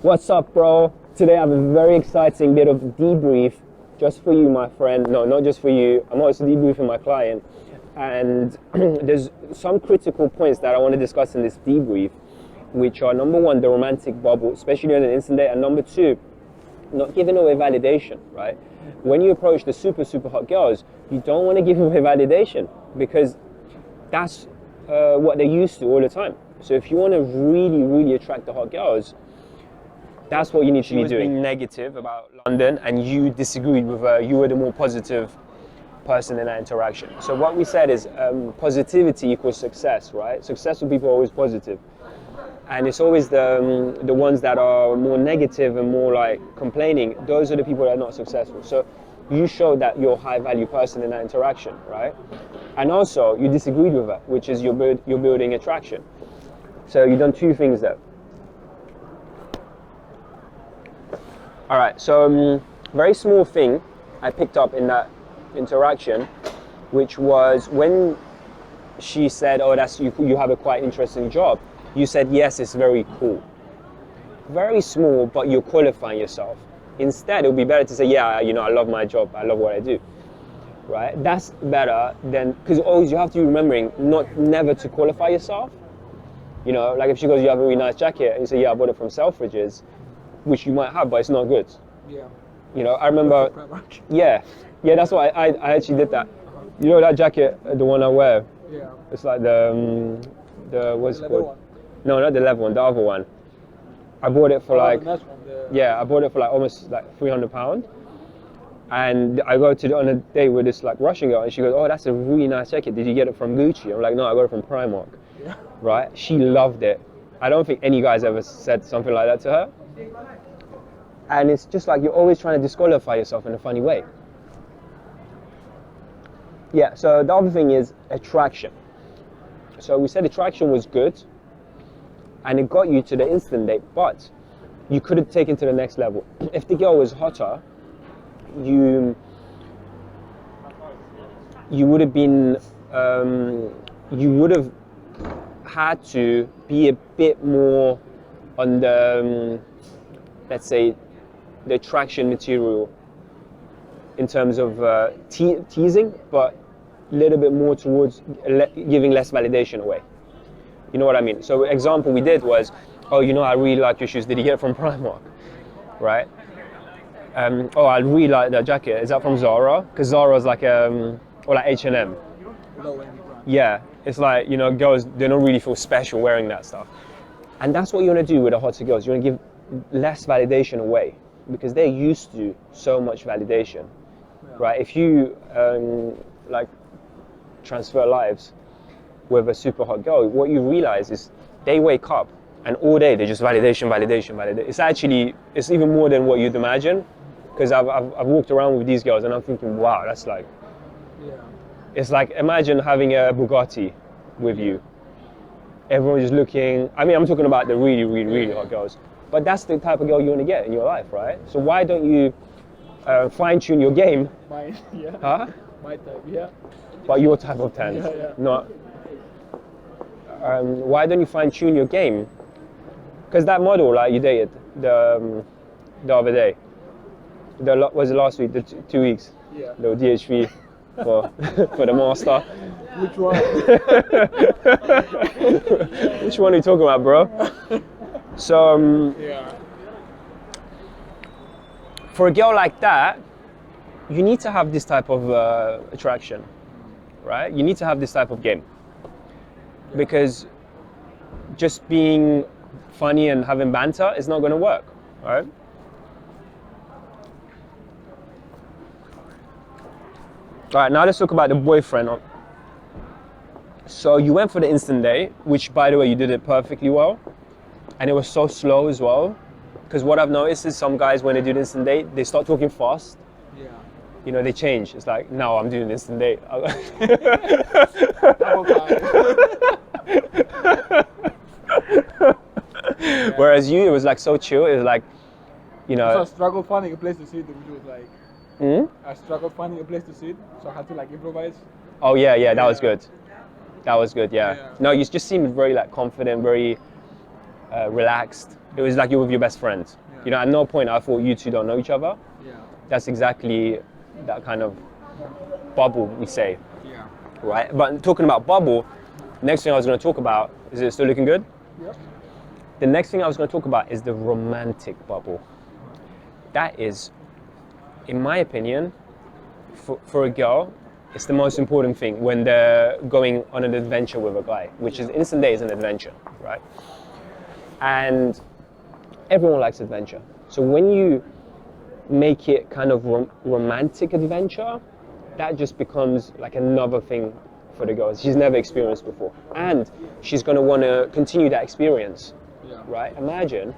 What's up, bro? Today I have a very exciting bit of debrief just for you, my friend. No, not just for you. I'm also debriefing my client. And there's some critical points that I want to discuss in this debrief, which are number one, the romantic bubble, especially on an instant date, and number two, not giving away validation, right? When you approach the super hot girls, you don't want to give away validation because that's what they're used to all the time. So if you want to really attract the hot girls, that's what you need to be doing. She was being negative about London and you disagreed with her. You were the more positive person in that interaction. So what we said is positivity equals success, right? Successful people are always positive. And it's always the ones that are more negative and more like complaining, those are the people that are not successful. So you showed that you're a high value person in that interaction, right? And also you disagreed with her, which is you're building attraction. So you've done two things there. All right, so very small thing I picked up in that interaction, which was when she said, oh, that's you have a quite interesting job. You said, yes, it's very cool. Very small, but you're qualifying yourself. Instead, it would be better to say, yeah, I love my job. I love what I do, right? That's better than, because always you have to be remembering never to qualify yourself. Like if she goes, you have a really nice jacket, and you say, yeah, I bought it from Selfridges, which you might have, but it's not good. Yeah. I remember, yeah, that's why I actually did that. That jacket, the one I wear? Yeah. It's like the what's it called? One? No, not the leather one, the other one. I bought it for I bought it for like almost like £300. And I go on a date with this like Russian girl and she goes, oh, that's a really nice jacket. Did you get it from Gucci? I'm like, no, I got it from Primark. Yeah. Right? She loved it. I don't think any guy's ever said something like that to her. And it's just like you're always trying to disqualify yourself in a funny way. Yeah, so the other thing is attraction. So we said attraction was good and it got you to the instant date, but you could have taken to the next level. If the girl was hotter, you would have been, you would have had to be a bit more on the, let's say, the attraction material in terms of teasing, but a little bit more towards giving less validation away. You know what I mean? So example we did was, oh, I really like your shoes. Did you get it from Primark? Right? Oh, I really like that jacket. Is that from Zara? Because Zara's like, or like H&M. Yeah, it's like, girls, they don't really feel special wearing that stuff. And that's what you want to do with the hotter girls. You want to give less validation away because they're used to so much validation, right? If you like transfer lives with a super hot girl, what you realize is they wake up and all day they're just validation. It's even more than what you'd imagine, because I've walked around with these girls and I'm thinking, wow, that's like, it's like imagine having a Bugatti with you. Everyone's just looking. I mean, I'm talking about the really hot girls, but that's the type of girl you want to get in your life, right? So why don't you fine tune your game? Mine, yeah. Huh? My type, yeah. But your type of tans, not. Why don't you fine tune your game? Because that model, like you dated the other day, was it last week? The 2 weeks. Yeah. The DHV for the master. Which one? Which one are you talking about, bro? So for a girl like that, you need to have this type of attraction, right? You need to have this type of game, because just being funny and having banter is not going to work, right? All right, now let's talk about the boyfriend. So you went for the instant date, which, by the way, you did it perfectly well, and it was so slow as well. Because what I've noticed is some guys, when they do the instant date, they start talking fast. Yeah. They change. It's like, no, I'm doing the instant date. Whereas you, it was like so chill. It was like, So I struggled finding a place to sit, which was like, I struggled finding a place to sit, so I had to like improvise. Oh yeah, that was good. That was good, yeah. No, you just seemed very like confident, very relaxed. It was like you're with your best friend. Yeah. You know, at no point I thought you two don't know each other. Yeah. That's exactly that kind of bubble we say, Yeah. right? But talking about bubble, next thing I was going to talk about, is it still looking good? Yep. The next thing I was going to talk about is the romantic bubble. That is, in my opinion, for a girl, it's the most important thing when they're going on an adventure with a guy, which is instant date is an adventure, right? And everyone likes adventure. So when you make it kind of romantic adventure, that just becomes like another thing for the girl she's never experienced before. And she's going to want to continue that experience, right? Imagine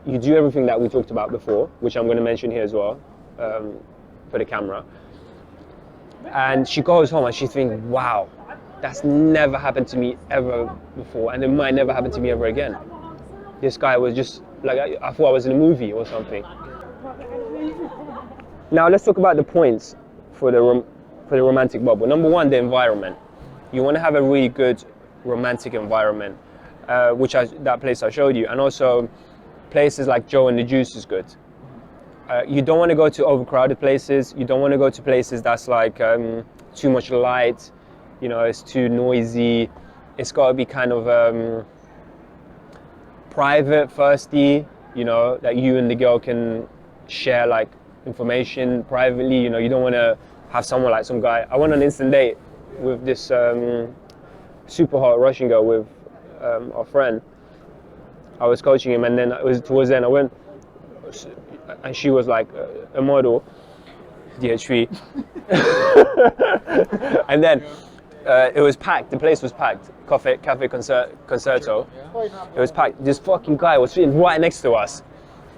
you do everything that we talked about before, which I'm going to mention here as well, for the camera. And she goes home and she's thinking, wow, that's never happened to me ever before, and it might never happen to me ever again. This guy was just like, I thought I was in a movie or something. Now let's talk about the points for the romantic bubble. Number one, the environment. You want to have a really good romantic environment, that place I showed you, and also places like Joe and the Juice is good. You don't want to go to overcrowded places. You don't want to go to places that's like too much light. You know, it's too noisy. It's got to be kind of private, thirsty. You know, that you and the girl can share like information privately. You know, you don't want to have someone like some guy. I went on an instant date with this super hot Russian girl with our friend. I was coaching him, and then it was towards the end I went, and she was like a model, DH3. And then it was packed. The place was packed. Cafe Concerto. It was packed. This fucking guy was sitting right next to us,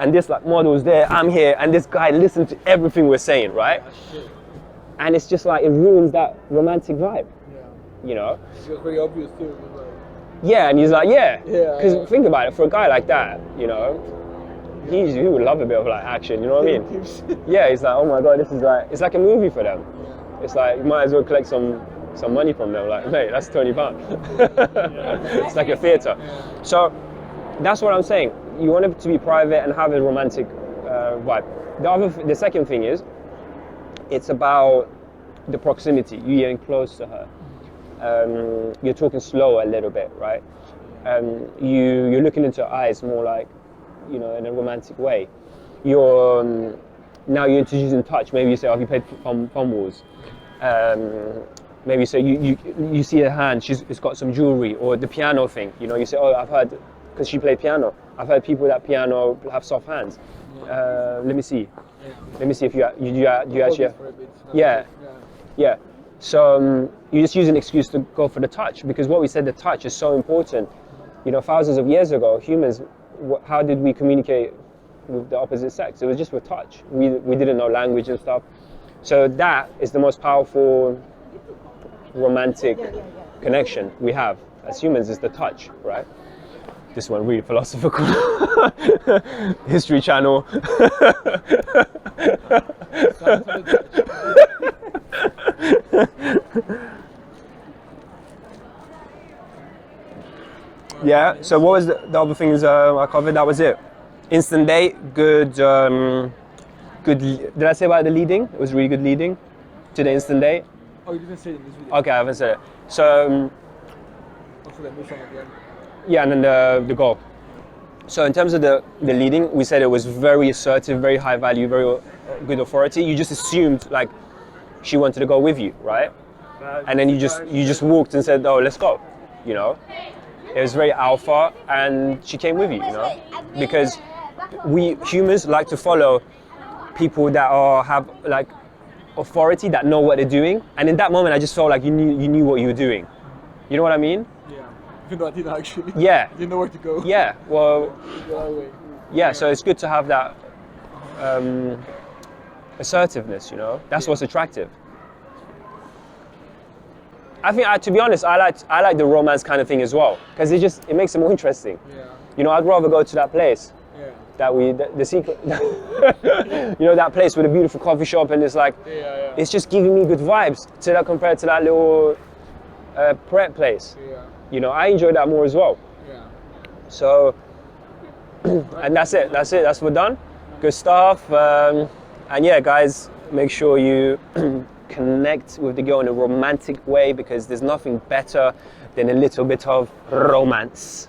and this like model was there. I'm here, and this guy listened to everything we're saying, right? And it's just like it ruins that romantic vibe. You know. It was pretty obvious too. Yeah, and he's like, yeah. Because Yeah. think about it, for a guy like that, you know, he would love a bit of like action. You know what I mean? Yeah, he's like, oh my god, this is like, it's like a movie for them. It's like you might as well collect some money from them. Like, mate, that's £20. It's like a theatre. So that's what I'm saying. You want it to be private and have a romantic vibe. The second thing is, it's about the proximity. You getting close to her. You're talking slow a little bit, right? You're looking into her eyes more like, you know, in a romantic way. You're now you're introducing touch. Maybe you say, "Oh, have you played Fun Wars?" Maybe you say you see her hand. It's got some jewelry, or the piano thing. You know, you say, "Oh, I've heard," because she played piano. I've heard people that piano have soft hands. Let me see. Let me see if you actually. Yeah. So you just use an excuse to go for the touch, because what we said, the touch is so important. You know, thousands of years ago, humans, how did we communicate with the opposite sex? It was just with touch. We didn't know language and stuff. So that is the most powerful romantic connection we have as humans, is the touch, right? This one really philosophical. History Channel. Yeah, so what was the other things I covered? That was it. Instant date, good. Did I say about the leading? It was really good leading to the instant date. Oh, you didn't say it in this video. Okay, I haven't said it. So, yeah, and then the goal. So in terms of the leading, we said it was very assertive, very high value, very good authority. You just assumed like she wanted to go with you, right? And then you just walked and said, "Oh, let's go," you know. It was very alpha, and she came with you, you know, because we humans like to follow people that have like authority, that know what they're doing. And in that moment, I just felt like you knew what you were doing. You know what I mean? Yeah. Even though I didn't actually. Yeah. You didn't know where to go. Yeah. Well. Yeah. So it's good to have that assertiveness. You know, that's what's attractive. I think, to be honest, I like the romance kind of thing as well, because it makes it more interesting. Yeah. You know, I'd rather go to that place. Yeah. That the secret. You know, that place with a beautiful coffee shop, and it's like, it's just giving me good vibes to that, compared to that little Pret place. Yeah. You know, I enjoy that more as well. Yeah. So, and that's it. That's we're done. Good stuff. And yeah, guys, make sure you connect with the girl in a romantic way, because there's nothing better than a little bit of romance.